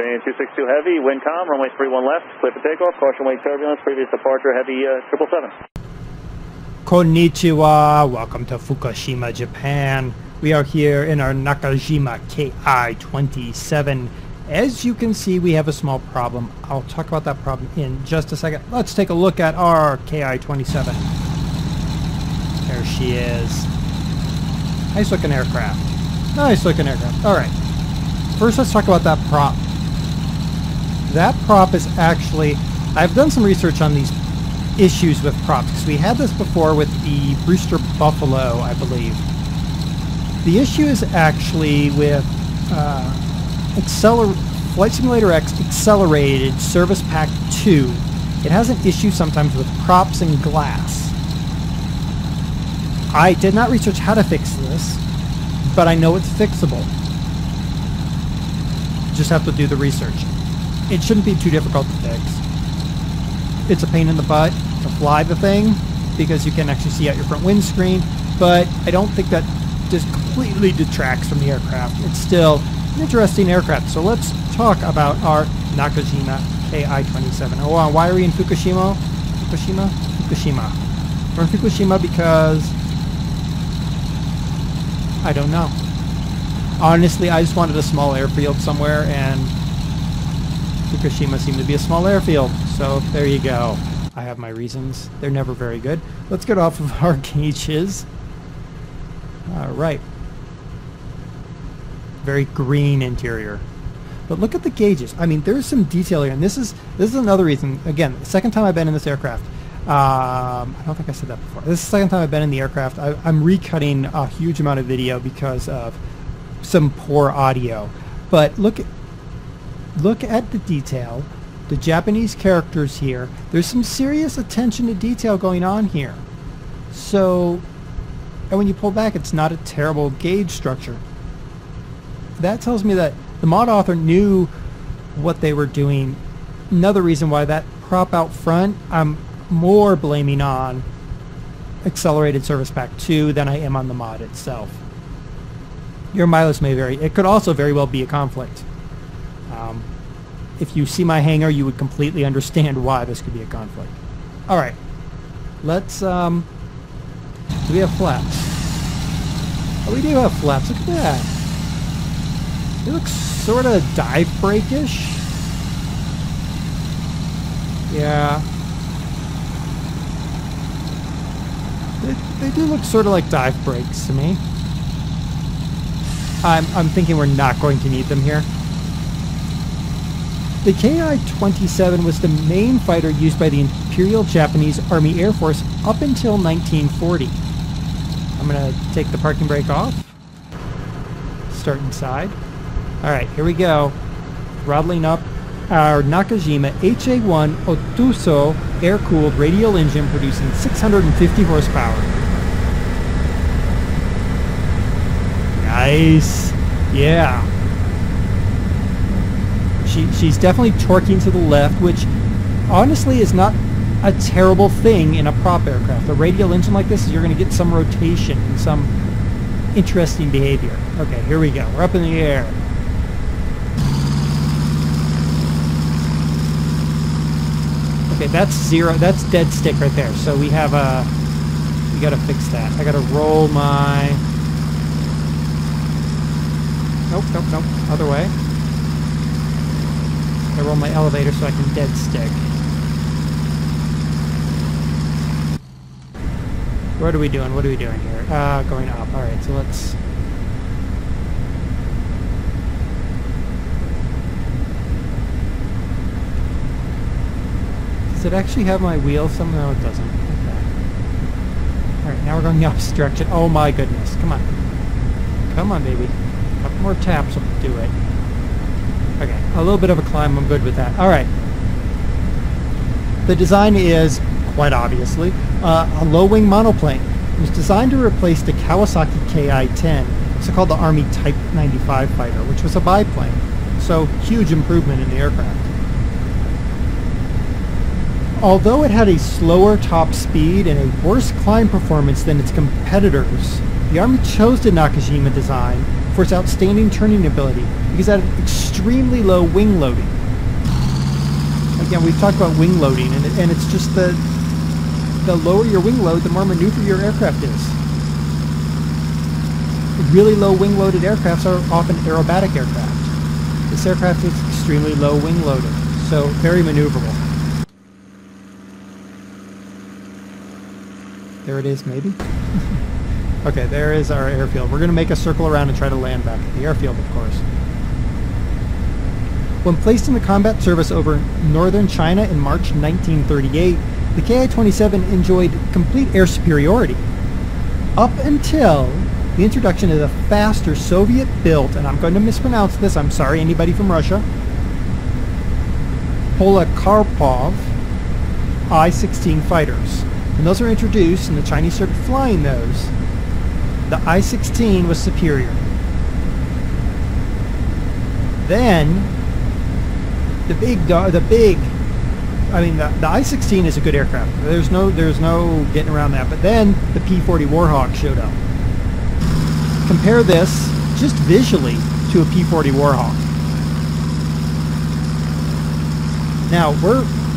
Train 262 Heavy, wind calm, runway 31 left, clear for takeoff, caution wake turbulence, previous departure Heavy 777. Konnichiwa, welcome to Fukushima, Japan. We are here in our Nakajima Ki27. As you can see, we have a small problem. I'll talk about that problem in just a second. Let's take a look at our Ki27. There she is. Nice looking aircraft. Nice looking aircraft. All right. First, let's talk about that prop. That prop is actually, I've done some research on these issues with props, because we had this before with the Brewster Buffalo, I believe. The issue is actually with Flight Simulator X Accelerated Service Pack 2. It has an issue sometimes with props and glass. I did not research how to fix this, but I know it's fixable. Just have to do the research. It shouldn't be too difficult to fix. It's a pain in the butt to fly the thing because you can actually see out your front windscreen, but I don't think that just completely detracts from the aircraft. It's still an interesting aircraft. So let's talk about our Nakajima Ki27. Oh, why are we in Fukushima? Fukushima. We're in Fukushima because I don't know. Honestly, I just wanted a small airfield somewhere, and Fukushima seemed to be a small airfield. So there you go. I have my reasons. They're never very good. Let's get off of our gauges. All right. Very green interior. But look at the gauges. I mean, there's some detail here, and this is another reason. Again, the second time I've been in this aircraft. I don't think I said that before. This is the second time I've been in the aircraft. I'm recutting a huge amount of video because of some poor audio. But look at the detail. The Japanese characters here. There's some serious attention to detail going on here. So, and when you pull back, it's not a terrible gauge structure. That tells me that the mod author knew what they were doing. Another reason why that prop out front, I'm more blaming on Accelerated Service Pack 2 than I am on the mod itself. Your mileage may vary. It could also very well be a conflict. If you see my hangar, you would completely understand why this could be a conflict. All right, let's. Do we have flaps? Oh, we do have flaps. Look at that. They look sort of dive brake-ish. Yeah. They do look sort of like dive brakes to me. I'm thinking we're not going to need them here. The Ki-27 was the main fighter used by the Imperial Japanese Army Air Force up until 1940. I'm going to take the parking brake off. Start inside. Alright, here we go. Throttling up our Nakajima HA-1 Otuso air-cooled radial engine producing 650 horsepower. Nice. Yeah. She's definitely torquing to the left, which honestly is not a terrible thing in a prop aircraft. A radial engine like this, you're going to get some rotation and some interesting behavior. Okay, here we go. We're up in the air. Okay, that's zero. That's dead stick right there. So we have a. We got to fix that. I got to roll my. Nope. Other way. I roll my elevator so I can dead stick. What are we doing? What are we doing here? Going up. All right. So let's. Does it actually have my wheel? No, it doesn't. Okay. Alright, now we're going the opposite direction. Oh my goodness. Come on. Come on, baby. A couple more taps will do it. Okay, a little bit of a climb. I'm good with that. Alright. The design is, quite obviously, a low-wing monoplane. It was designed to replace the Kawasaki Ki-10. It's called the Army Type 95 fighter, which was a biplane. So, huge improvement in the aircraft. Although it had a slower top speed and a worse climb performance than its competitors, the Army chose the Nakajima design for its outstanding turning ability because it had extremely low wing loading. Again, we've talked about wing loading, and it's just the lower your wing load, the more maneuver your aircraft is. Really low wing-loaded aircrafts are often aerobatic aircraft. This aircraft is extremely low wing-loaded, so very maneuverable. There it is, maybe? Okay, there is our airfield. We're going to make a circle around and try to land back at the airfield, of course. When placed into combat service over northern China in March 1938, the Ki-27 enjoyed complete air superiority, up until the introduction of the faster Soviet-built, and I'm going to mispronounce this, I'm sorry, anybody from Russia, Polikarpov I-16 fighters. When those were introduced and the Chinese started flying those, the I-16 was superior. Then, the I-16 is a good aircraft. There's no getting around that. But then the P-40 Warhawk showed up. Compare this, just visually, to a P-40 Warhawk. Now,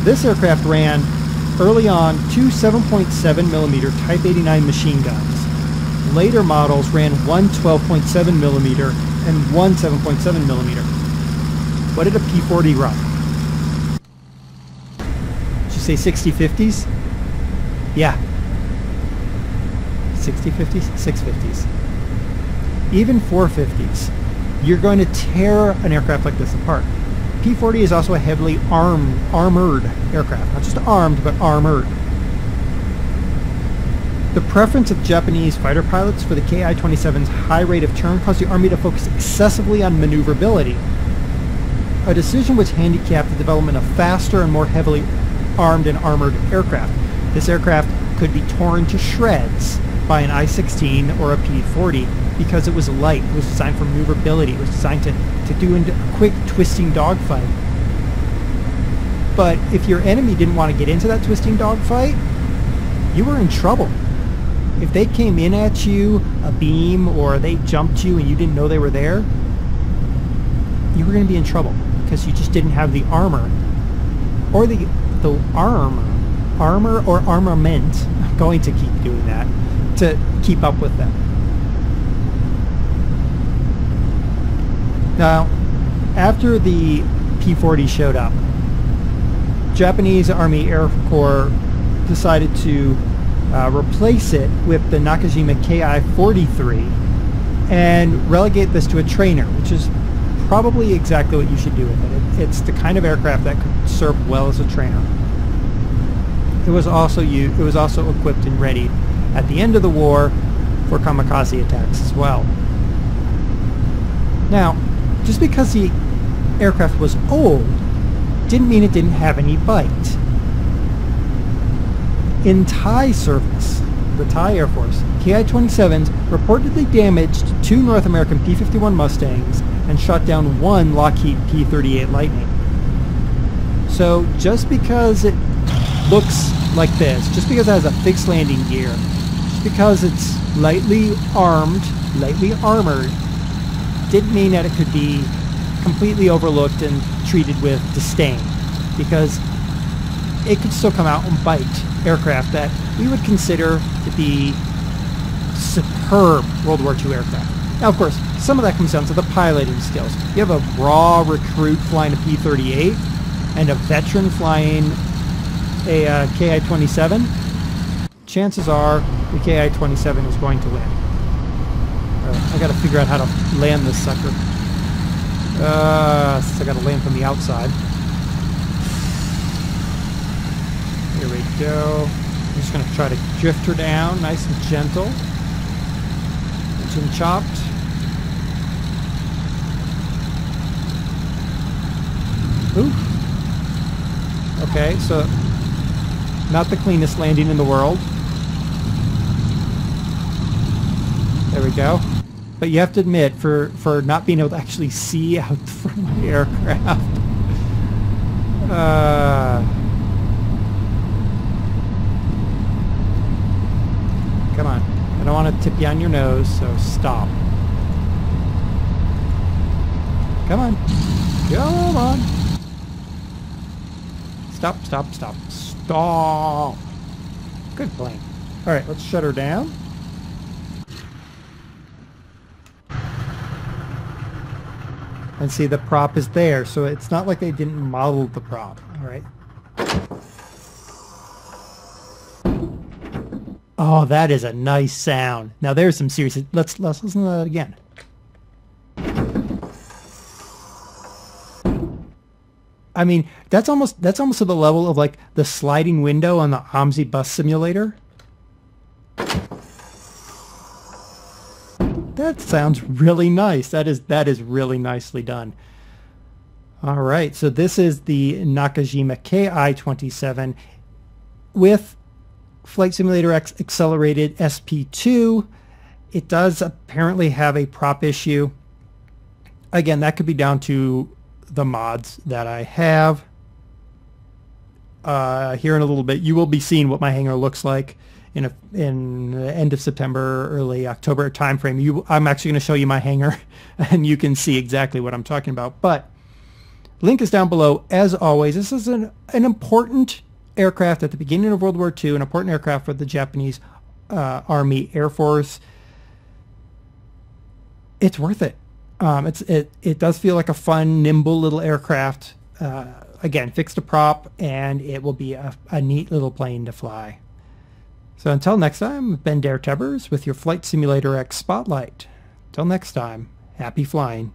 this aircraft ran early on 2 7.7mm Type 89 machine guns. Later models ran one 12.7mm and one 7.7mm. What did a P-40 run? Did you say 60-50s? Yeah. 60-50s? 650s. Even 450s. You're going to tear an aircraft like this apart. P-40 is also a heavily armored aircraft. Not just armed, but armored. The preference of Japanese fighter pilots for the Ki-27's high rate of turn caused the Army to focus excessively on maneuverability, a decision which handicapped the development of faster and more heavily armed and armored aircraft. This aircraft could be torn to shreds by an I-16 or a P-40 because it was light. It was designed for maneuverability. It was designed to do a quick twisting dogfight. But if your enemy didn't want to get into that twisting dogfight, you were in trouble. If they came in at you, a beam, or they jumped you and you didn't know they were there, you were going to be in trouble because you just didn't have the armor or the armor or armament. I'm going to keep doing that to keep up with them. Now, after the P-40 showed up, Japanese Army Air Corps decided to replace it with the Nakajima Ki-43 and relegate this to a trainer, which is probably exactly what you should do with it. It's the kind of aircraft that could serve well as a trainer. It was also equipped and ready at the end of the war for kamikaze attacks as well. Now, just because the aircraft was old didn't mean it didn't have any bite. In Thai service, the Thai Air Force, Ki-27s reportedly damaged 2 North American P-51 Mustangs and shot down 1 Lockheed P-38 Lightning. So just because it looks like this, just because it has a fixed landing gear, just because it's lightly armed, lightly armored, didn't mean that it could be completely overlooked and treated with disdain, because it could still come out and bite aircraft that we would consider to be superb World War II aircraft. Now, of course, some of that comes down to the piloting skills. You have a raw recruit flying a P-38 and a veteran flying a Ki-27. Chances are the Ki-27 is going to win. I got to figure out how to land this sucker. So I got to land from the outside. Here we go. I'm just going to try to drift her down, nice and gentle. Engine chopped. Ooh. Okay, so not the cleanest landing in the world. There we go. But you have to admit, for not being able to actually see out from my aircraft. Come on. I don't want to tip you on your nose, so stop. Come on. Come on. Stop, stop, stop. Stop. Good plane. All right, let's shut her down. And see, the prop is there, so it's not like they didn't model the prop. All right. Oh, that is a nice sound. Now there's some serious. Let's listen to that again. I mean, that's almost to the level of like the sliding window on the OMSI bus simulator. That sounds really nice. That is really nicely done. All right, so this is the Nakajima Ki27 with Flight Simulator X accelerated SP2. It does apparently have a prop issue. Again, that could be down to the mods that I have. Here in a little bit, you will be seeing what my hangar looks like in the end of September, early October timeframe. I'm actually going to show you my hangar, and you can see exactly what I'm talking about. But link is down below. As always, this is an important aircraft at the beginning of World War II, an important aircraft for the Japanese Army Air Force. It's worth it. It does feel like a fun, nimble little aircraft. Again, fixed a prop, and it will be a neat little plane to fly. So until next time, I've been DerTebbers with your Flight Simulator X Spotlight. Until next time, happy flying.